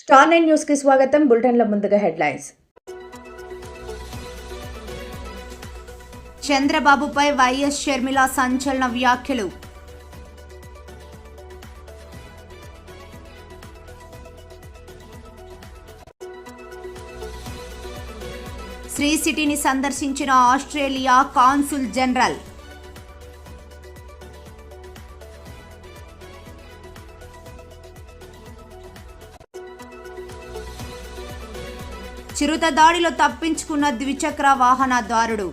Star 9 news కి స్వాగతం. బులెటిన్ల ముందుగా హెడ్లైన్స్. చంద్రబాబుపై వైఎస్ షర్మిల సంచలన వ్యాఖ్యలు. శ్రీ సిటీని సందర్శించిన ఆస్ట్రేలియా కాన్సుల్ జనరల్. చిరుత దాడిలో తప్పించుకున్న ద్విచక్ర వాహనదారుడు.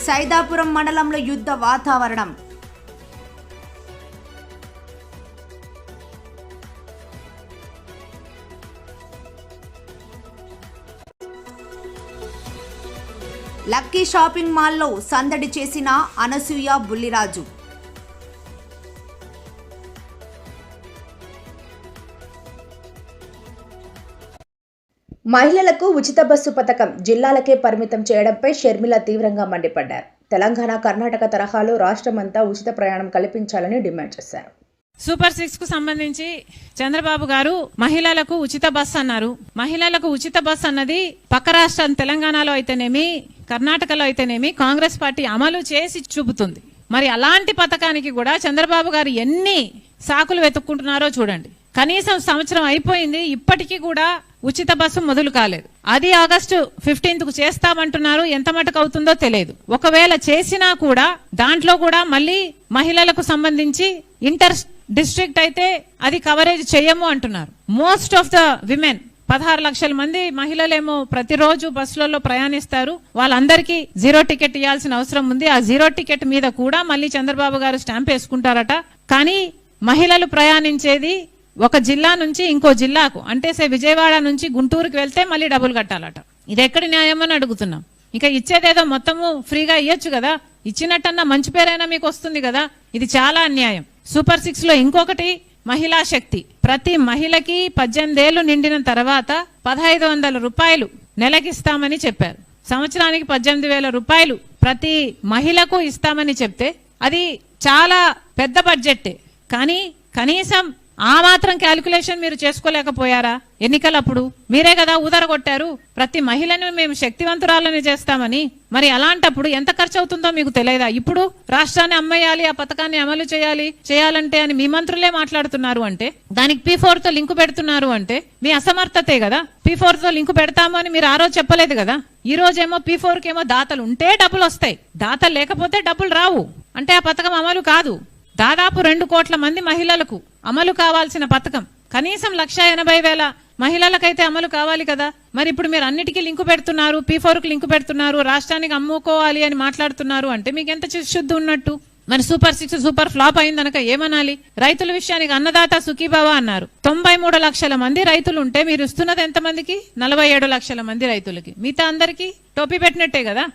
సైదాపురం మండలంలో యుద్ధ వాతావరణం. లక్కీ షాపింగ్ మాల్లో సందడి చేసిన అనసూయ బుల్లిరాజు. మహిళలకు ఉచిత బస్సు పథకం జిల్లాలకే పరిమితం చేయడంపై షర్మిల తీవ్రంగా మండిపడ్డారు. తెలంగాణ, కర్ణాటక తరహాలో రాష్ట్రమంతా ఉచిత ప్రయాణం కల్పించాలని డిమాండ్ చేశారు. సూపర్ 6 కు సంబంధించి చంద్రబాబు గారు మహిళలకు ఉచిత బస్ అన్నారు. మహిళలకు ఉచిత బస్ అన్నది పక్క రాష్ట్రం తెలంగాణలో అయితేనేమి, కర్ణాటకలో అయితేనేమి కాంగ్రెస్ పార్టీ అమలు చేసి చూపుతుంది. మరి అలాంటి పథకానికి కూడా చంద్రబాబు గారు ఎన్ని సాకులు వెతుక్కుంటున్నారో చూడండి. కనీసం సంవత్సరం అయిపోయింది, ఇప్పటికీ కూడా ఉచిత బస్సు మొదలు కాలేదు. అది ఆగస్టు 15th కు చేస్తామంటున్నారు. ఎంత మటుకు అవుతుందో తెలియదు. ఒకవేళ చేసినా కూడా దాంట్లో కూడా మళ్ళీ మహిళలకు సంబంధించి ఇంటర్ డిస్ట్రిక్ట్ అయితే అది కవరేజ్ చేయము అంటున్నారు. మోస్ట్ ఆఫ్ ద విమెన్ 16 లక్షల మంది మహిళలేమో ప్రతిరోజు బస్సులలో ప్రయాణిస్తారు. వాళ్ళందరికీ జీరో టికెట్ ఇవ్వాల్సిన అవసరం ఉంది. ఆ జీరో టికెట్ మీద కూడా మళ్ళీ చంద్రబాబు గారు స్టాంప్ వేసుకుంటారట. కానీ మహిళలు ప్రయాణించేది ఒక జిల్లా నుంచి ఇంకో జిల్లాకు, అంటే విజయవాడ నుంచి గుంటూరుకి వెళ్తే మళ్ళీ డబ్బులు కట్టాలట. ఇది ఎక్కడి న్యాయం అని అడుగుతున్నాం. ఇంకా ఇచ్చేదేదో మొత్తము ఫ్రీగా ఇయ్యొచ్చు కదా, ఇచ్చినట్టన్నా మంచి పేరైనా మీకు వస్తుంది కదా. ఇది చాలా అన్యాయం. సూపర్ 6 లో ఇంకొకటి మహిళా శక్తి. ప్రతి మహిళకి 18 ఏళ్లు నిండిన తర్వాత 1500 రూపాయలు నెలకిస్తామని చెప్పారు. సంవత్సరానికి 18,000 రూపాయలు ప్రతి మహిళకు ఇస్తామని చెప్తే అది చాలా పెద్ద బడ్జెట్టే. కానీ కనీసం ఆ మాత్రం క్యాలిక్యులేషన్ మీరు చేసుకోలేకపోయారా? ఎన్నికలప్పుడు మీరే కదా ఊదరగొట్టారు, ప్రతి మహిళను మేము శక్తివంతురాలని చేస్తామని. మరి అలాంటప్పుడు ఎంత ఖర్చు అవుతుందో మీకు తెలియదా? ఇప్పుడు రాష్ట్రాన్ని అమ్మేయాలి, ఆ పథకాన్ని అమలు చేయాలంటే అని మీ మంత్రులే మాట్లాడుతున్నారు అంటే, దానికి P4 తో లింకు పెడుతున్నారు అంటే మీ అసమర్థతే కదా. P4 తో లింకు పెడతాము అని మీరు ఆ రోజు చెప్పలేదు కదా. ఈ రోజేమో P4 కేమో దాతలు ఉంటే డబ్బులు వస్తాయి, దాతలు లేకపోతే డబ్బులు రావు. అంటే ఆ పథకం అమలు కాదు. దాదాపు 2 కోట్ల మంది మహిళలకు అమలు కావాల్సిన పథకం కనీసం 1,80,000 మహిళలకైతే అమలు కావాలి కదా. మరి ఇప్పుడు మీరు అన్నిటికీ లింకు పెడుతున్నారు, P4 కు లింకు పెడుతున్నారు, రాష్ట్రానికి అమ్ముకోవాలి అని మాట్లాడుతున్నారు అంటే మీకు ఎంత చిత్తశుద్ధి ఉన్నట్టు? మరి సూపర్ 6 సూపర్ ఫ్లాప్ అయిందనక ఏమనాలి? రైతుల విషయానికి అన్నదాత సుఖీభవ అన్నారు. 93 లక్షల మంది రైతులు ఉంటే మీరు ఇస్తున్నది ఎంతమందికి? 47 లక్షల మంది రైతులకి. మిగతా అందరికీ టోపీ పెట్టినట్టే కదా.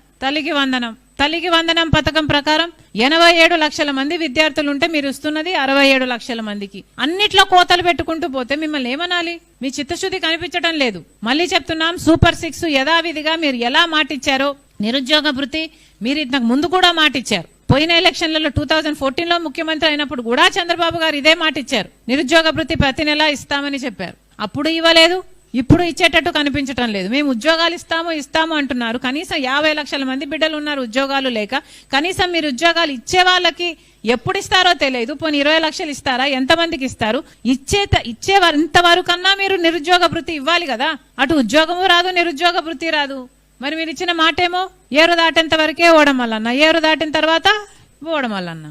తల్లికి వందనం పథకం ప్రకారం 87 లక్షల మంది విద్యార్థులు ఉంటే మీరు ఇస్తున్నది 67 లక్షల మందికి. అన్నిట్లో కోతలు పెట్టుకుంటూ పోతే మిమ్మల్ని ఏమనాలి? మీ చిత్తశుద్ధి కనిపించడం లేదు. మళ్ళీ చెప్తున్నాం, సూపర్ 6 యథావిధిగా మీరు ఎలా మాటిచ్చారో నిరుద్యోగ భృతి మీరు ఇంతకు ముందు కూడా మాటిచ్చారు. పోయిన ఎలక్షన్లలో 2014లో ముఖ్యమంత్రి అయినప్పుడు కూడా చంద్రబాబు గారు ఇదే మాట ఇచ్చారు. నిరుద్యోగ భృతి ప్రతి నెలా ఇస్తామని చెప్పారు. అప్పుడు ఇవ్వలేదు, ఇప్పుడు ఇచ్చేటట్టు కనిపించటం లేదు. మేము ఉద్యోగాలు ఇస్తాము అంటున్నారు. కనీసం 50 లక్షల మంది బిడ్డలు ఉన్నారు ఉద్యోగాలు లేక. కనీసం మీరు ఉద్యోగాలు ఇచ్చే వాళ్ళకి ఎప్పుడు ఇస్తారో తెలియదు. పోనీ 20 లక్షలు ఇస్తారా? ఎంతమందికి ఇస్తారు? ఇచ్చేవారు ఇంతవరకన్నా మీరు నిరుద్యోగ భృతి ఇవ్వాలి కదా. అటు ఉద్యోగము రాదు, నిరుద్యోగ భృతి రాదు. మరి మీరు ఇచ్చిన మాటేమో ఏరు దాటేంత వరకే ఓడమల్లన్న, ఏరు దాటిన తర్వాత ఓడమల్లన్న.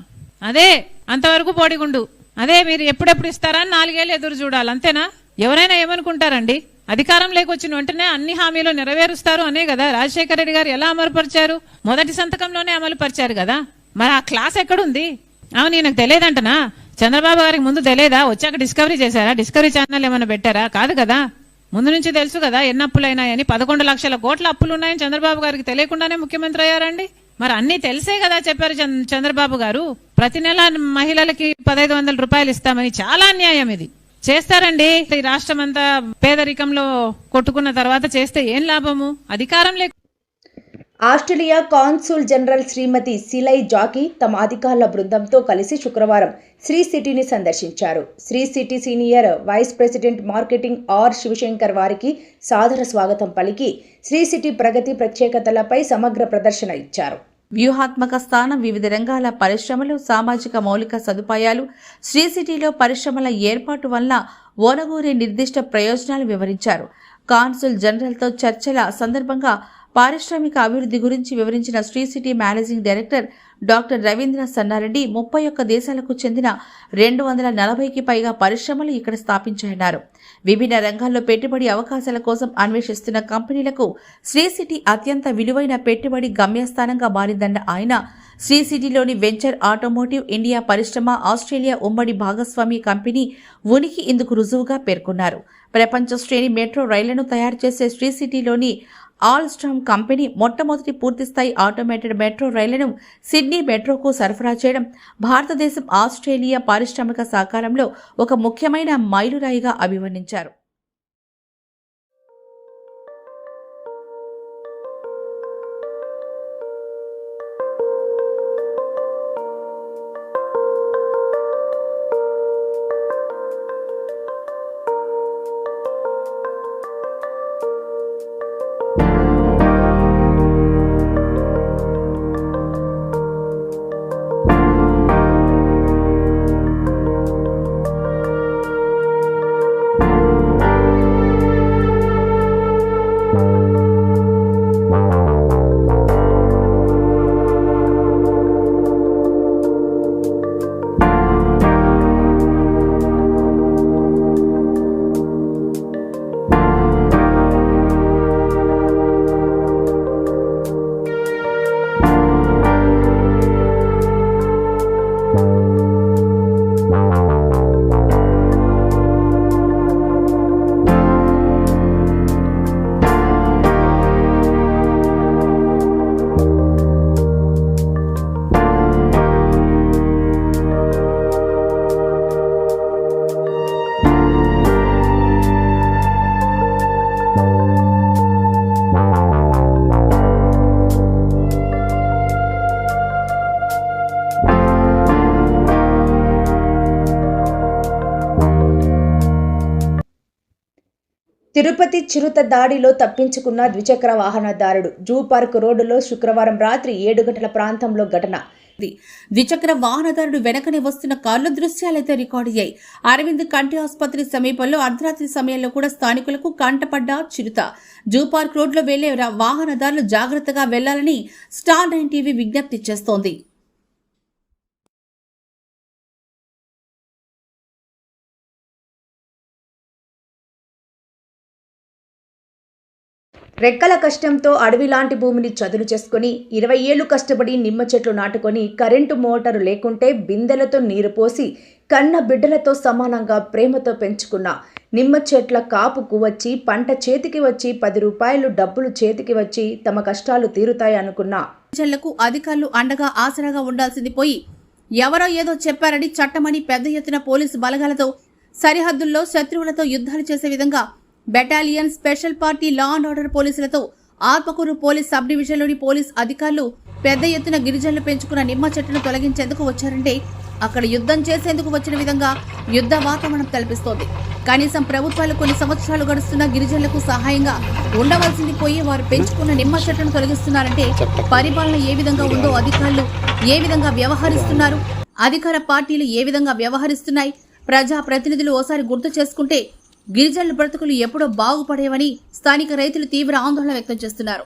అదే అంతవరకు పోడిగుండు. అదే మీరు ఎప్పుడెప్పుడు ఇస్తారని 4 ఏళ్ళు ఎదురు చూడాలి. అంతేనా? ఎవరైనా ఏమనుకుంటారండి? అధికారం లేకొచ్చిన వెంటనే అన్ని హామీలు నెరవేరుస్తారు అనే కదా రాజశేఖర రెడ్డి గారు ఎలా అమలుపరిచారు? మొదటి సంతకంలోనే అమలు పరిచారు కదా. మరి ఆ క్లాస్ ఎక్కడుంది? అవును, నాకు తెలియదంటనా? చంద్రబాబు గారికి ముందు తెలియదా? వచ్చాక డిస్కవరీ చేశారా? డిస్కవరీ ఛానల్ ఏమైనా పెట్టారా? కాదు కదా. ముందు నుంచి తెలుసు కదా ఎన్ని అప్పులైనాయని. 11 లక్షల కోట్ల అప్పులు ఉన్నాయని చంద్రబాబు గారికి తెలియకుండానే ముఖ్యమంత్రి అయ్యారండి. మరి అన్ని తెలిసే కదా చెప్పారు చంద్రబాబు గారు. ప్రతి నెల మహిళలకి 1500 రూపాయలు ఇస్తామని. చాలా అన్యాయం ఇది. చేస్తారండి. ఈ రాష్ట్రం అంతా పేదరికంలో కొట్టుకున్న తర్వాత చేస్తే ఏం లాభము? అధికారం లేక Australia consul general Shrimati Silai Zaki తమ అధికారుల బృందంతో కలిసి శుక్రవారం శ్రీ సిటీని సందర్శించారు. Sri City senior vice president marketing R Sivasankar వారికి సాదర స్వాగతం పలికి శ్రీ సిటీ ప్రగతి ప్రత్యేకతలపై సమగ్ర ప్రదర్శన ఇచ్చారు. వ్యూహాత్మక స్థానం, వివిధ రంగాల పరిశ్రమలు, సామాజిక మౌలిక సదుపాయాలు, శ్రీ సిటీలో పరిశ్రమల ఏర్పాటు వల్ల ఓనగూరే నిర్దిష్ట ప్రయోజనాలు వివరించారు. కాన్సుల్ జనరల్తో చర్చల సందర్భంగా పారిశ్రామిక అభివృద్ధి గురించి వివరించిన Sri City managing director doctor Ravindra Sannareddy 31 దేశాలకు చెందిన 240కి పైగా పరిశ్రమలు ఇక్కడ స్థాపించాయన్నారు. విభిన్న రంగాల్లో పెట్టుబడి అవకాశాల కోసం అన్వేషిస్తున్న కంపెనీలకు శ్రీ సిటీ అత్యంత విలువైన పెట్టుబడి గమ్యస్థానంగా మారిందన్న ఆయన శ్రీ సిటీలోని వెంచర్ ఆటోమోటివ్ ఇండియా పరిశ్రమ ఆస్ట్రేలియా ఉమ్మడి భాగస్వామి కంపెనీ ఉనికి ఇందుకు రుజువుగా పేర్కొన్నారు. ప్రపంచ శ్రేణి మెట్రో రైళ్లను తయారు చేసే శ్రీ సిటీలోని ఆల్స్టామ్ కంపెనీ మొట్టమొదటి పూర్తిస్థాయి ఆటోమేటెడ్ మెట్రో రైళ్లను సిడ్నీ మెట్రోకు సరఫరా చేయడం భారతదేశం ఆస్ట్రేలియా పారిశ్రామిక సహకారంలో ఒక ముఖ్యమైన మైలురాయిగా అభివర్ణించారు. తిరుపతి చిరుత దాడిలో తప్పించుకున్న ద్విచక్ర వాహనదారుడు జూ పార్క్ రోడ్డులో శుక్రవారం రాత్రి 7 గంటల ప్రాంతంలో ఘటన. ద్విచక్ర వాహనదారుడు వెనకనే వస్తున్న కార్ల దృశ్యాలైతే రికార్డయ్యాయి. అరవింద్ కంటి ఆసుపత్రి సమీపంలో అర్ధరాత్రి సమయంలో కూడా స్థానికులకు కంటపడ్డ చిరుత. జూ పార్క్ రోడ్లో వెళ్లే వాహనదారులు జాగ్రత్తగా వెళ్లాలని స్టార్ 9 టీవీ విజ్ఞప్తి చేస్తోంది. రెక్కల కష్టంతో అడవిలాంటి భూమిని చదును చేసుకుని 20 ఏళ్లు కష్టపడి నిమ్మ చెట్లు నాటుకొని కరెంటు మోటారు లేకుంటే బిందెలతో నీరు పోసి కన్న బిడ్డలతో సమానంగా ప్రేమతో పెంచుకున్న నిమ్మ చెట్ల కాపుకు వచ్చి పంట చేతికి వచ్చి 10 రూపాయలు డబ్బులు చేతికి వచ్చి తమ కష్టాలు తీరుతాయి అనుకున్న చెట్లకు అధికారులు అండగా ఆసరాగా ఉండాల్సింది పోయి ఎవరో ఏదో చెప్పారని చట్టమని పెద్ద ఎత్తున పోలీసు బలగాలతో సరిహద్దుల్లో శత్రువులతో యుద్ధాలు చేసే విధంగా battalion, special party, law and order పోలీసులతో ఆత్మకూరు పోలీస్ సబ్ డివిజన్లోని పోలీస్ అధికారులు పెద్ద ఎత్తున గిరిజనులు పెంచుకున్న నిమ్మ చెట్టును తొలగించేందుకు వచ్చారంటే అక్కడ యుద్ధం చేసేందుకు వచ్చిన విధంగా యుద్ధ వాతావరణం కల్పిస్తోంది. కనీసం ప్రభుత్వాలు కొన్ని సంవత్సరాలు గడుస్తున్న గిరిజనులకు సహాయంగా ఉండవలసింది పోయి వారు పెంచుకున్న నిమ్మ చెట్టును తొలగిస్తున్నారంటే పరిపాలన ఏ విధంగా ఉందో, అధికారులు ఏ విధంగా వ్యవహరిస్తున్నారు, అధికార పార్టీలు ఏ విధంగా వ్యవహరిస్తున్నాయి, ప్రజా ప్రతినిధులు ఓసారి గుర్తు చేసుకుంటే గిరిజనుల బ్రతుకులు ఎప్పుడో బాగుపడేవని స్థానిక రైతులు తీవ్ర ఆందోళన వ్యక్తం చేస్తున్నారు.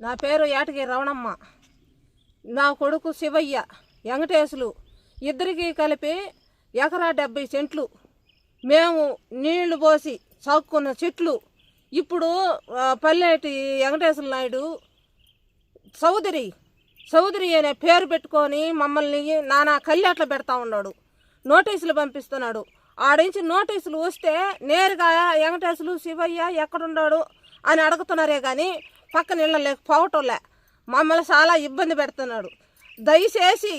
నా పేరు యాటగిరి రవణమ్మ. నా కొడుకు శివయ్య వెంకటేశులు ఇద్దరికి కలిపి ఎకరా 70 సెంట్లు మేము నీళ్లు పోసి సాక్కున్న చెట్లు ఇప్పుడు పల్లెటి వెంకటేశ్వర నాయుడు చౌదరి అనే పేరు పెట్టుకొని మమ్మల్ని నానా కళ్ళేట్లు పెడతా ఉన్నాడు. నోటీసులు పంపిస్తున్నాడు. ఆడించి నోటీసులు వస్తే నేరుగా వెంకటేశ్వరు శివయ్య ఎక్కడున్నాడు అని అడుగుతున్నారే కానీ పక్కన ఇళ్ళలేకపోవటంలే. మమ్మల్ని చాలా ఇబ్బంది పెడుతున్నాడు. దయచేసి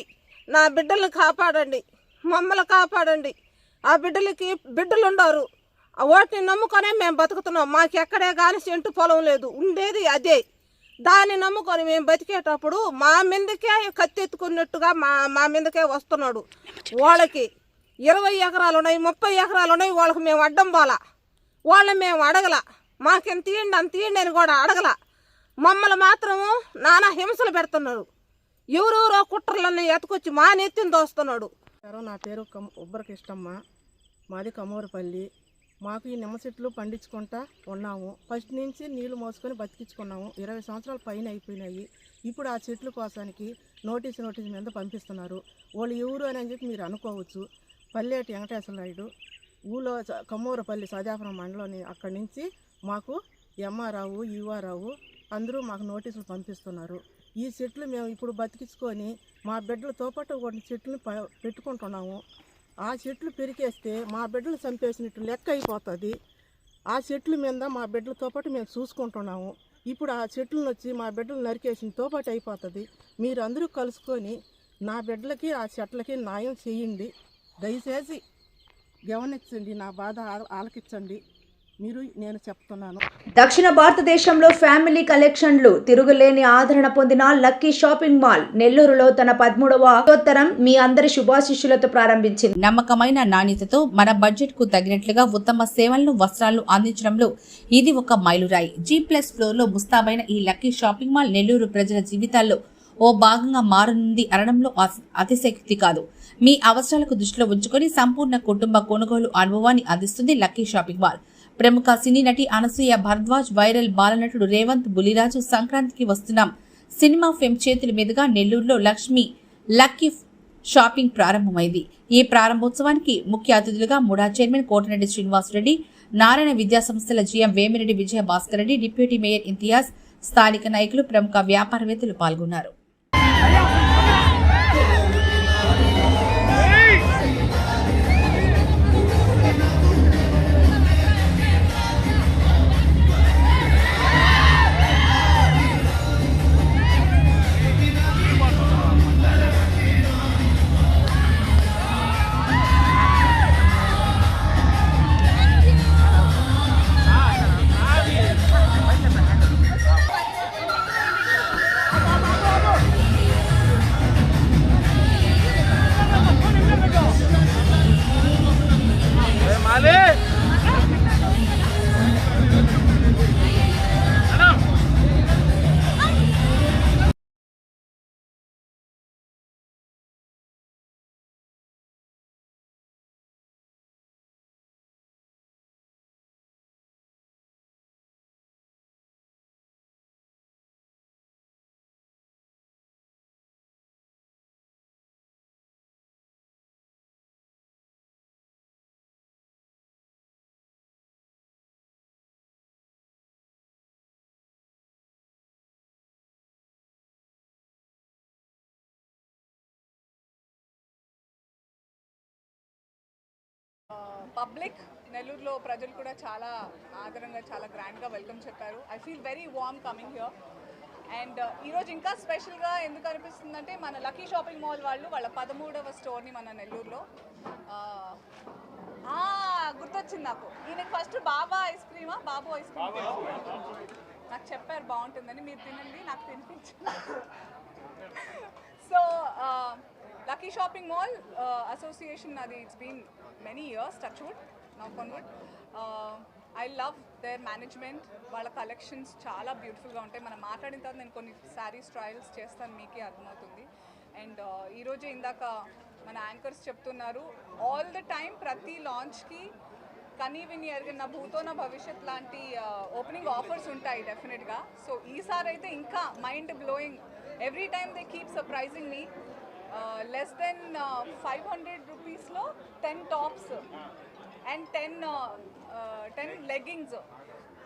నా బిడ్డలను కాపాడండి, మమ్మల్ని కాపాడండి. ఆ బిడ్డలకి బిడ్డలు ఉండరు. వాటిని నమ్ముకొనే మేము బతుకుతున్నాం. మాకు ఎక్కడే కానీ సెంటు పొలం లేదు, ఉండేది అదే. దాన్ని నమ్ముకొని మేము బతికేటప్పుడు మా మీదకే కత్తెత్తుకున్నట్టుగా మా మీదకే వస్తున్నాడు. వాళ్ళకి 20 ఎకరాలు ఉన్నాయి, 30 ఎకరాలు ఉన్నాయి. వాళ్ళకి మేము అడ్డం పోలా, వాళ్ళని మేము అడగల. మాకెంత తీయండి అంత తీయండి అని కూడా అడగల. మమ్మల్ని మాత్రము నానా హింసలు పెడుతున్నాడు. ఎవరెవరో కుట్రలన్నీ ఎత్తుకొచ్చి మా నెత్తిని దోస్తున్నాడు. నా పేరు ఉబ్బరకిష్టమ్మ, మాది కమోరపల్లి. మాకు ఈ నిమ్మ చెట్లు పండించుకుంటా ఉన్నాము. ఫస్ట్ నుంచి నీళ్లు మోసుకొని బతికించుకున్నాము. 20 సంవత్సరాల పైన అయిపోయినాయి. ఇప్పుడు ఆ చెట్ల కోసానికి నోటీసు మీద పంపిస్తున్నారు. వాళ్ళు ఎవరు అని చెప్పి మీరు అనుకోవచ్చు. పల్లెటి వెంకటేశ్వర నాయుడు ఊళ్ళో కమోరపల్లి సదాపురం మండలం. అక్కడి నుంచి మాకు ఎంఆర్ఆవు ఈఆర్ఆవు అందరూ మాకు నోటీసులు పంపిస్తున్నారు. ఈ చెట్లు మేము ఇప్పుడు బతికించుకొని మా బిడ్డలతో పాటు కొన్ని చెట్లను పెట్టుకుంటున్నాము. ఆ చెట్లు పెరికేస్తే మా బిడ్డలు చంపేసినట్టు లెక్క అయిపోతుంది. ఆ చెట్ల మీద మా బిడ్డలతో పాటు మేము చూసుకుంటున్నాము. ఇప్పుడు ఆ చెట్లను వచ్చి మా బిడ్డలు నరికేసినతో పాటు అయిపోతుంది. మీరు అందరూ కలుసుకొని నా బిడ్డలకి ఆ చెట్లకి న్యాయం చేయండి. దయచేసి గమనించండి, నా బాధ ఆలకించండి. నేను చెప్తున్నాను. దక్షిణ భారతదేశంలో ఫ్యామిలీ కలెక్షన్లు తిరుగులేని ఆదరణ పొందిన లక్కీ షాపింగ్ మాల్ నెల్లూరులో తన 13వ ఉత్తరం మీ అందరి శుభాశిష్యులతో ప్రారంభించింది. నమ్మకమైన నాణ్యతతో మన బడ్జెట్ కు తగినట్లుగా ఉత్తమ సేవలను, వస్త్రాలను అందించడంలో ఇది ఒక మైలురాయి. G+ ఫ్లోర్ లో ముస్తాబైన ఈ లక్కీ షాపింగ్ మాల్ నెల్లూరు ప్రజల జీవితాల్లో ఓ భాగంగా మారనుంది అనడంలో అతిశక్తి కాదు. మీ అవసరాలకు దృష్టిలో ఉంచుకొని సంపూర్ణ కుటుంబ కొనుగోలు అనుభవాన్ని అందిస్తుంది లక్కీ షాపింగ్ మాల్. ప్రముఖ సినీ నటి అనసూయ భరద్వాజ్, వైరల్ బాలనటుడు రేవంత్, బులిరాజు సంక్రాంతికి వస్తున్నాం సినిమా ఫేమ్ చేతుల మీదుగా నెల్లూరులో లక్కీ షాపింగ్ ప్రారంభమైంది. ఈ ప్రారంభోత్సవానికి ముఖ్య అతిథులుగా ముడా చైర్మన్ కోటరెడ్డి శ్రీనివాసరెడ్డి, నారాయణ విద్యాసంస్థల GM వేమిరెడ్డి విజయ భాస్కర్ రెడ్డి, డిప్యూటీ మేయర్ ఇంతియాజ్, స్థానిక నాయకులు, ప్రముఖ వ్యాపారవేత్తలు పాల్గొన్నారు. పబ్లిక్ నెల్లూరులో ప్రజలు కూడా చాలా ఆదరంగా, చాలా గ్రాండ్గా వెల్కమ్ చెప్పారు. I feel very warm coming here. And ఈరోజు ఇంకా స్పెషల్గా ఎందుకు అనిపిస్తుందంటే మన లక్కీ షాపింగ్ మాల్ వాళ్ళు వాళ్ళ 13వ స్టోర్ని మన నెల్లూరులో గుర్తొచ్చింది నాకు. ఈయనకి ఫస్ట్ బాబు ఐస్ క్రీమ్ నాకు చెప్పారు బాగుంటుందని. మీరు తినండి, నాకు తినిపించండి. So lucky shopping mall association అది it's been many years, touch wood, knock on wood. I love their management. వాళ్ళ కలెక్షన్స్ చాలా బ్యూటిఫుల్గా ఉంటాయి. మనం మాట్లాడిన తర్వాత నేను కొన్ని శారీస్ ట్రయల్స్ చేస్తాను, మీకే అర్థమవుతుంది. అండ్ ఈరోజు ఇందాక మన యాంకర్స్ చెప్తున్నారు, ఆల్ ద టైమ్ ప్రతి లాంచ్కి కనీ విని ఎరిగిన భూతో నా భవిష్యత్ లాంటి ఓపెనింగ్ ఆఫర్స్ ఉంటాయి డెఫినెట్గా. సో ఈసారి అయితే ఇంకా mind blowing. Every time they keep surprising me. Less than 500 రూపీస్లో 10 టాప్స్ అండ్ 10 లెగ్గింగ్స్.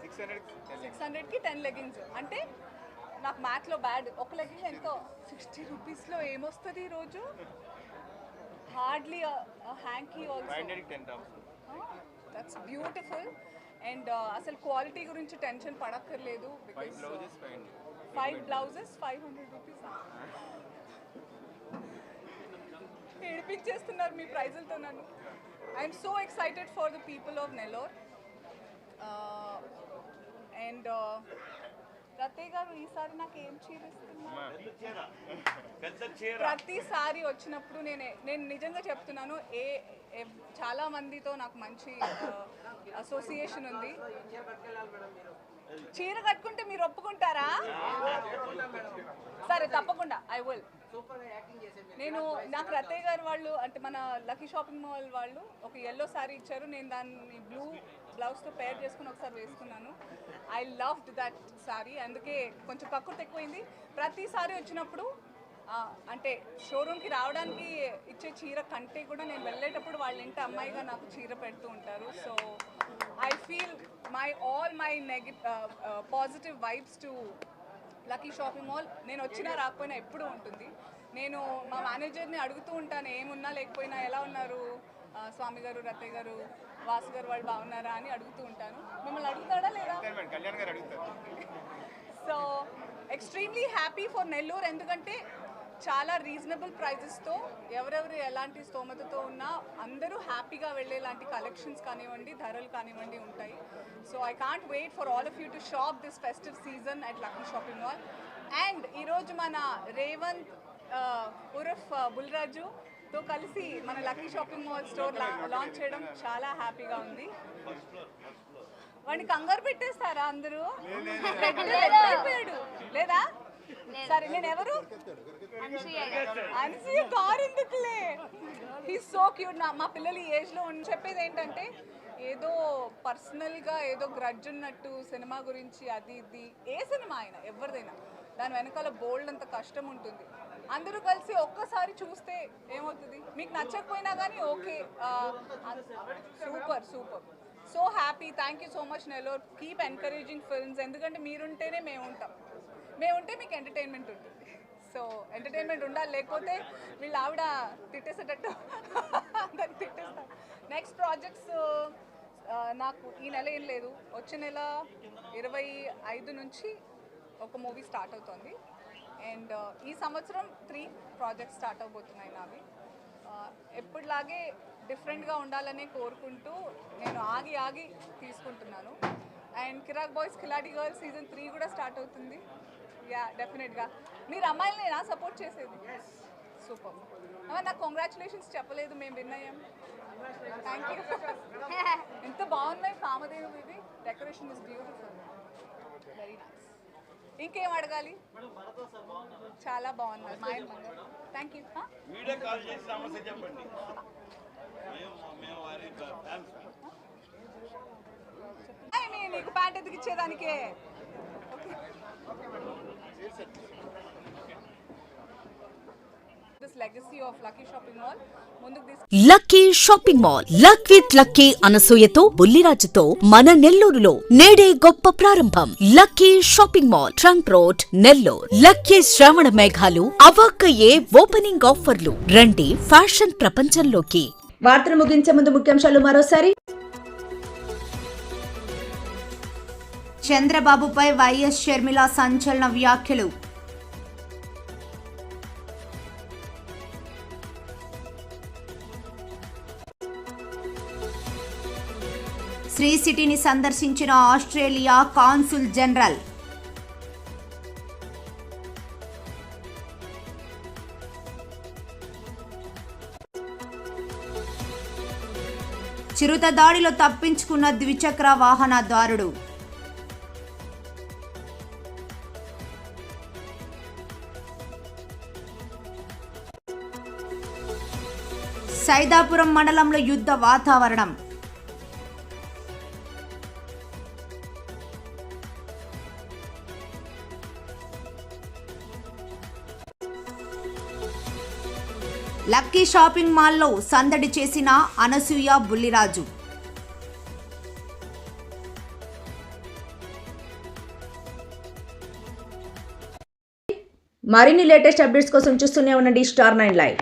600కి 10 లెగ్గింగ్స్ అంటే నాకు మ్యాథ్లో బ్యాడ్. ఒక లెగ్గింగ్ ఎంతో 60 రూపీస్లో ఏమొస్తుంది ఈరోజు? Hardly hanky also. That's beautiful. And అసలు క్వాలిటీ గురించి టెన్షన్ పడక్కర్లేదు. 5 బ్లౌజెస్ 500 రూపీస్. ఏడిపించేస్తున్నారు మీ ప్రైజులతో నన్ను. I'm so excited for the people of Nellore. And Rathe garu ఈసారి నాకు ఏం చీర ఇస్తున్నారు? ప్రతిసారి వచ్చినప్పుడు నేను నిజంగా చెప్తున్నాను, చాలా మందితో నాకు మంచి అసోసియేషన్ ఉంది. చీర కట్టుకుంటే మీరు ఒప్పుకుంటారా? సరే తప్పకుండా ఐ విల్. నాకు రతయ్య గారు వాళ్ళు అంటే మన లక్కీ షాపింగ్ మాల్ వాళ్ళు ఒక ఎల్లో శారీ ఇచ్చారు. నేను దాన్ని బ్లూ బ్లౌజ్తో పేర్ చేసుకుని ఒకసారి వేసుకున్నాను. I loved that sari. అందుకే కొంచెం కక్కుర్తి ఎక్కువైంది. ప్రతిసారి వచ్చినప్పుడు అంటే షోరూమ్కి రావడానికి ఇచ్చే చీర కంటే కూడా నేను వెళ్ళేటప్పుడు వాళ్ళ ఇంటి అమ్మాయిగా నాకు చీర పెడుతూ ఉంటారు. So I feel all my positive vibes to lucky shopping mall. నేను వచ్చినా రాకపోయినా ఎప్పుడూ ఉంటుంది. నేను మా మేనేజర్ని అడుగుతూ ఉంటాను, ఏమున్నా లేకపోయినా ఎలా ఉన్నారు స్వామి గారు, రతయ్య గారు, వాసు గారు వాళ్ళు బాగున్నారా అని అడుగుతూ ఉంటాను. మిమ్మల్ని అడుగుతాడా లేదా? So extremely happy for Nellore. ఎందుకంటే చాలా రీజనబుల్ ప్రైజెస్తో ఎవరెవరు ఎలాంటి స్తోమతతో ఉన్నా అందరూ హ్యాపీగా వెళ్ళేలాంటి కలెక్షన్స్ కానివ్వండి, ధరలు కానివ్వండి ఉంటాయి. So I can't wait for all of you to shop this festive season at lucky shopping mall. And ఈరోజు మన రేవంత్ ఉరఫ్ బుల్రాజుతో కలిసి మన lucky shopping mall store launch చేయడం చాలా హ్యాపీగా ఉంది. వాడిని కంగారు పెట్టేస్తారా అందరూ? అయిపోయాడు లేదా? సరే నేను ఎవరు? అనసూయ కారు ఎందుకులే. He's so cute. మా పిల్లలు ఈ ఏజ్లో చెప్పేది ఏంటంటే ఏదో పర్సనల్గా ఏదో గ్రడ్జ్ ఉన్నట్టు సినిమా గురించి అది ఇది. ఏ సినిమా అయినా ఎవరిదైనా దాని వెనకాల బోల్డ్ అంత కష్టం ఉంటుంది. అందరూ కలిసి ఒక్కసారి చూస్తే ఏమవుతుంది? మీకు నచ్చకపోయినా కానీ okay. Super super. So happy. Thank you so much Nellore. Keep encouraging films. ఎందుకంటే మీరుంటేనే మేము ఉంటాం. మేముంటే మీకు ఎంటర్టైన్మెంట్ ఉంటుంది. సో ఎంటర్టైన్మెంట్ ఉండాలి, లేకపోతే వీళ్ళు ఆవిడ తిట్టేసేటట్టు అందరికి తిట్టేస్తారు. నెక్స్ట్ ప్రాజెక్ట్స్ నాకు ఈ నెల ఏం లేదు. వచ్చే నెల 25 నుంచి ఒక మూవీ స్టార్ట్ అవుతుంది. అండ్ ఈ సంవత్సరం 3 ప్రాజెక్ట్స్ స్టార్ట్ అవబోతున్నాయి నావి. ఎప్పటిలాగే డిఫరెంట్గా ఉండాలని కోరుకుంటూ నేను ఆగి తీసుకుంటున్నాను. And Kirik boys కిలాడి girls season 3 కూడా స్టార్ట్ అవుతుంది. యా డెఫినెట్గా. మీరు అమ్మాయిలనేనా సపోర్ట్ చేసేది? సూపర్. నాకు కంగ్రాచులేషన్స్ చెప్పలేదు, మేము విన్ అయ్యాం. Thank you. ఎంత బాగున్నాయి కామధేను ఇవి. Decoration is beautiful, very nice. ఇంకేం అడగాలి? చాలా బాగున్నారు మా ఆయన మంగళ. Thank you. నీకు ప్యాంట్ ఎందుకు ఇచ్చేదానికే. Lucky shopping mall. Luck with lucky అనసూయతో బుల్లిరాజుతో మన నెల్లూరులో నేడే గొప్ప ప్రారంభం. Lucky shopping mall, trunk road, Nellore. Lucky శ్రావణ మేఘాలు, అవాక్కయ్యే ఓపెనింగ్ ఆఫర్లు. రండి ఫ్యాషన్ ప్రపంచంలోకి. వార్తలు ముగించే ముందు ముఖ్యాంశాలు మరోసారి. చంద్రబాబుపై వైఎస్ షర్మిల సంచలన వ్యాఖ్యలు. శ్రీ సిటీని సందర్శించిన ఆస్ట్రేలియా కాన్సుల్ జనరల్. చిరుత దాడిలో తప్పించుకున్న ద్విచక్ర వాహనదారుడు. సైదాపురం మండలంలో యుద్ధ వాతావరణం. లక్కీ షాపింగ్ మాల్లో సందడి చేసిన అనసూయ బుల్లిరాజు. మరిన్ని లేటెస్ట్ అప్డేట్స్ కోసం చూస్తూనే ఉండండి Star 9 Live.